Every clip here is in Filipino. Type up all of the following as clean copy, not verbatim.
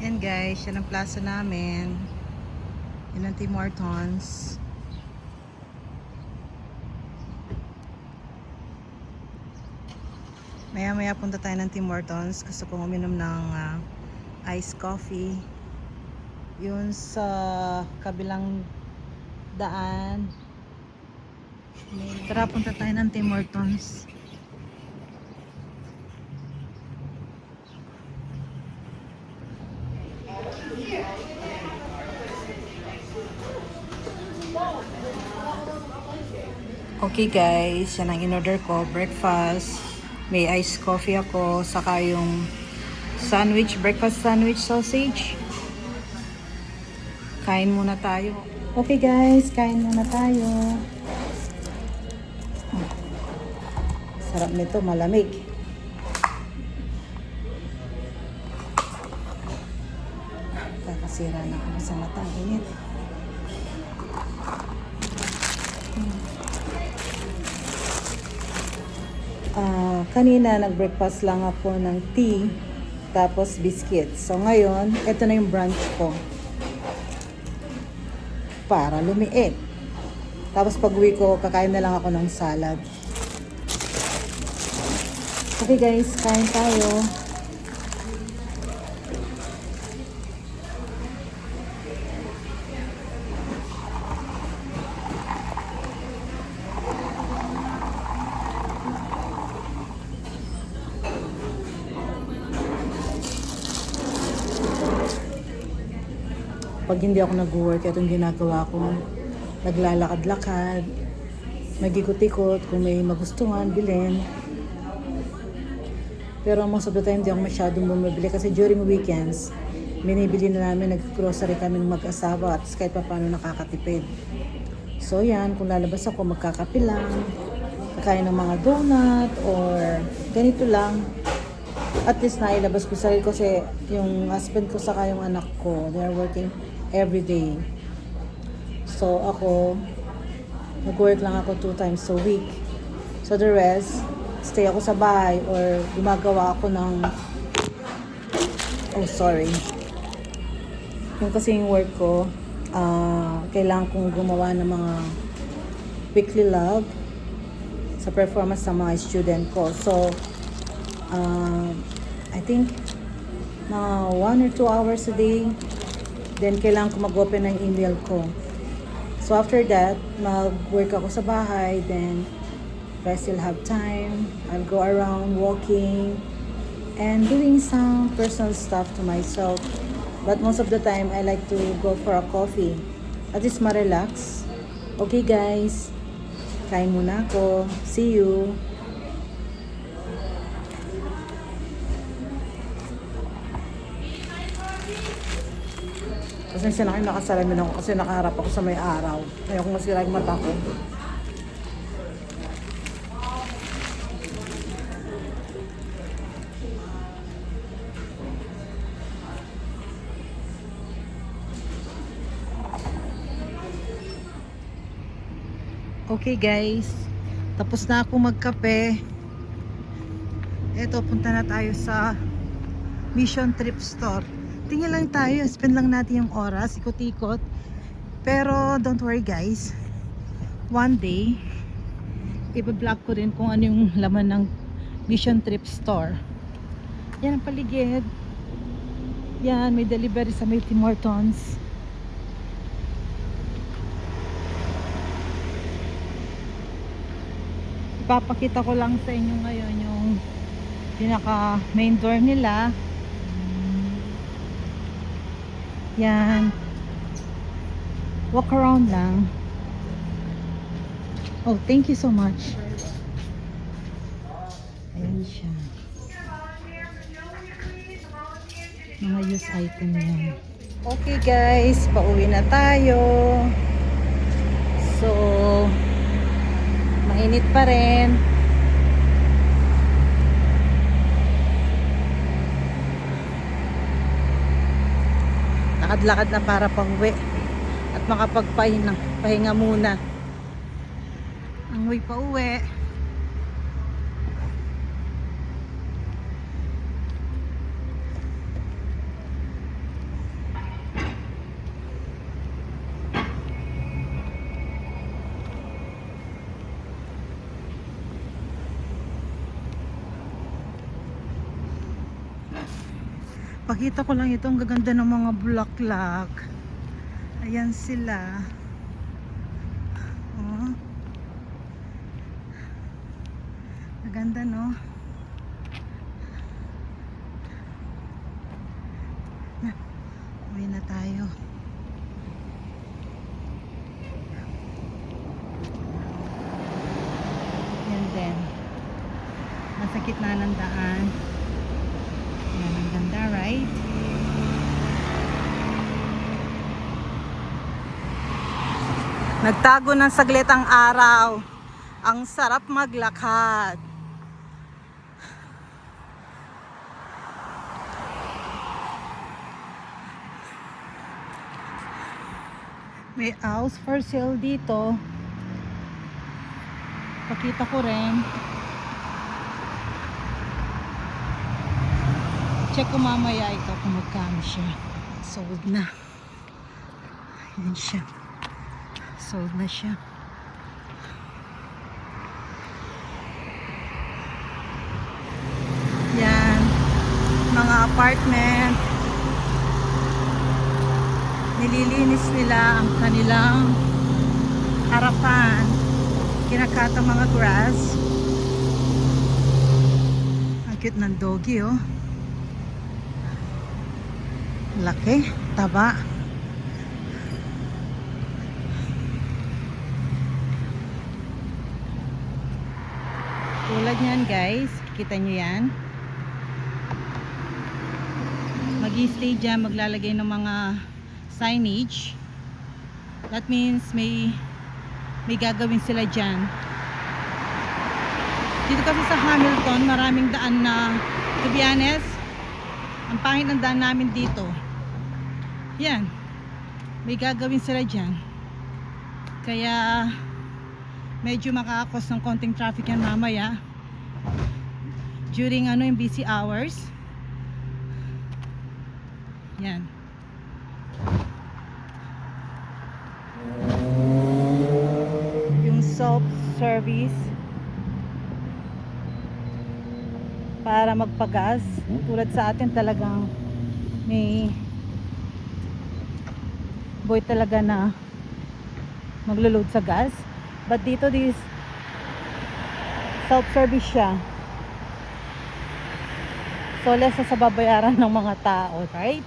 Yan guys, yan ang plaza namin. Yan ang Tim Hortons. Maya maya punta tayo ng Tim Hortons. Gusto kong uminom ng iced coffee. Yun sa kabilang daan. Tara, punta tayo ng Tim Hortons. Okay guys, yan ang in-order ko. Breakfast. May iced coffee ako. Saka yung sandwich, breakfast sandwich sausage. Kain muna tayo. Okay guys, kain muna tayo. Sarap nito, malamig. Kakasira na kami sa mata. Init. Kanina nag-breakfast lang ako ng tea tapos biscuits. So ngayon, ito na yung brunch ko. Para lumiit. Tapos pag uwi ko, kakain na lang ako ng salad. Okay guys, kain tayo. Pag hindi ako nag-work, itong ginagawa ko, naglalakad-lakad, mag-ikot-ikot, kung may magustuhan, bilhin. Pero most of the time, hindi ako masyadong bumibili kasi during weekends, binibili na namin, nag-grocery kami ng mag-asawa at kahit pa paano nakakatipid. So yan, kung lalabas ako, magkakape lang, kakain ng mga donut, or ganito lang. At least nailabas ko sarili kasi yung husband ko saka yung anak ko, they're working every day. So ako, nag-work lang ako 2 times a week. So the rest, stay ako sa bahay or gumagawa ako ng yung kasi yung work ko, kailangan kong gumawa ng mga weekly log sa performance ng mga student ko. So I think mga 1 or 2 hours a day. Then, kailangan ko mag-open ng email ko. So, after that, mag-work ako sa bahay. Then, if I still have time, I'll go around walking and doing some personal stuff to myself. But most of the time, I like to go for a coffee. At least ma-relax. Okay, guys. Kain muna ako. See you. Pasensya na kayo, nakasalamin ako kasi nakaharap ako sa may araw. Ayoko masira yung mata ko. Okay guys, tapos na ako magkape. Eto, punta na tayo sa Mission Trip Store. Tingin lang tayo, spend lang natin yung oras, ikot-ikot. Pero don't worry guys, one day i-vlog ko rin kung ano yung laman ng Mission Trip Store. Yan ang paligid. Yan, may delivery sa may Tim Hortons. Ipapakita ko lang sa inyo ngayon yung pinaka main door nila. Yan. Walk around lang. Oh, thank you so much. Ayan siya. Mga use item yan. Okay guys, pauwi na tayo. So, mainit pa rin. Lakad-lakad na para pang-uwi at makapagpahinga muna. Ang way pa uwi. Pakita ko lang ito, ang gaganda ng mga bulaklak. Ayan sila. Oh. Maganda, no? Uwi na tayo. Yan din. Nasa gitna ng daan. Yan, ang ganda, right? Nagtago ng saglit ang araw. Ang sarap maglakad. May house for sale dito. Pakita ko rin. Check ko mamaya ito kung magkano siya. Sold na. Yan siya. Sold na siya. Yan. Mga apartment. Nililinis nila ang kanilang harapan. Kinakata mga grass. Ang cute ng doggy, oh. Laki, taba. Tulad niyan, guys. Kita nyo yan. Mag-i-stay dyan, maglalagay ng mga signage. That means may gagawin sila dyan. Dito kasi sa Hamilton, maraming daan na, to be honest, ang pangit ng daan namin dito. Yan, may gagawin sila dyan. Kaya medyo makakakos ng konting traffic yan mamaya during yung busy hours. Yan. Yung self-service para magpagas. Tulad sa atin talagang may boy talaga na maglo-load sa gas. But dito this self-service siya. So less sa babayaran ng mga tao, right?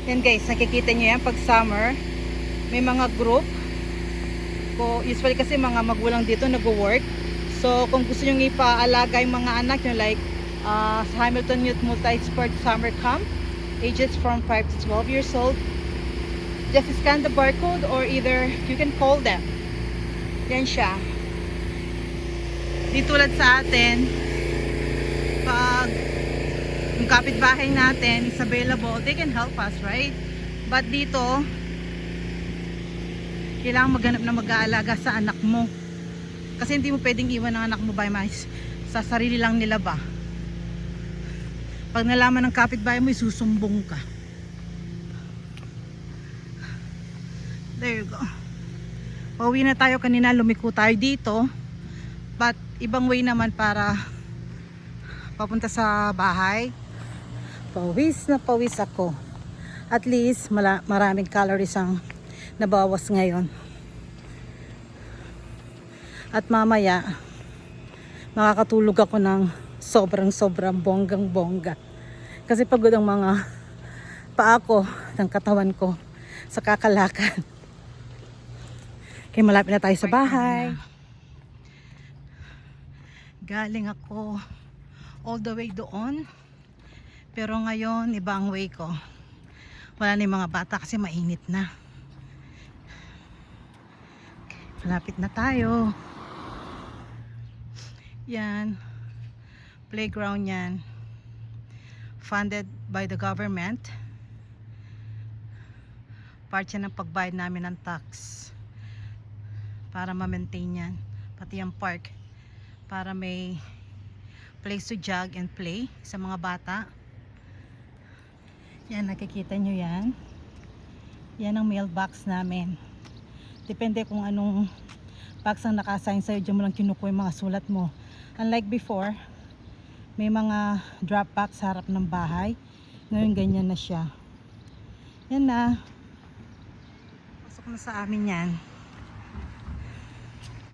Yan guys, nakikita nyo yan pag summer. May mga group. Usually kasi mga magulang dito nag-work. So kung gusto nyo ipaalaga yung mga anak nyo, like sa Hamilton Youth Multi-Sport Summer Camp, ages from 5 to 12 years old, just scan the barcode or either you can call them. Yan siya. Di tulad sa atin, pag yung kapitbahay natin is available, they can help us, right? But dito, kailangan maghanap na mag-aalaga sa anak mo. Kasi hindi mo pwedeng iwan ang anak mo by mais. Sa sarili lang nila ba? Pag nalaman ng kapitbahay mo, isusumbong ka. There you go. Pauwi na tayo kanina, lumiko tayo dito. But ibang way naman para papunta sa bahay. Pawis na pawis ako. At least maraming calories ang nabawas ngayon. At mamaya makakatulog ako ng sobrang bonggang bongga. Kasi pagod ang mga paa ko, ng katawan ko sa kakalakad. Kaya malapit na tayo sa bahay. Galing ako all the way doon. Pero ngayon, iba ang way ko. Wala na yung mga bata kasi mainit na. Okay, malapit na tayo. Yan. Playground yan. Funded by the government. Part yan ng pagbayad namin ng tax. Para ma-maintain yan. Pati yung park. Para may place to jog and play sa mga bata. Yan, nakikita nyo yan. Yan ang mailbox namin. Depende kung anong box ang naka-assign sa'yo. Diyan mo lang kinukuha yung mga sulat mo. Unlike before, may mga drop box sa harap ng bahay. Ngayon ganyan na siya. Yan na. Pasok na sa amin yan.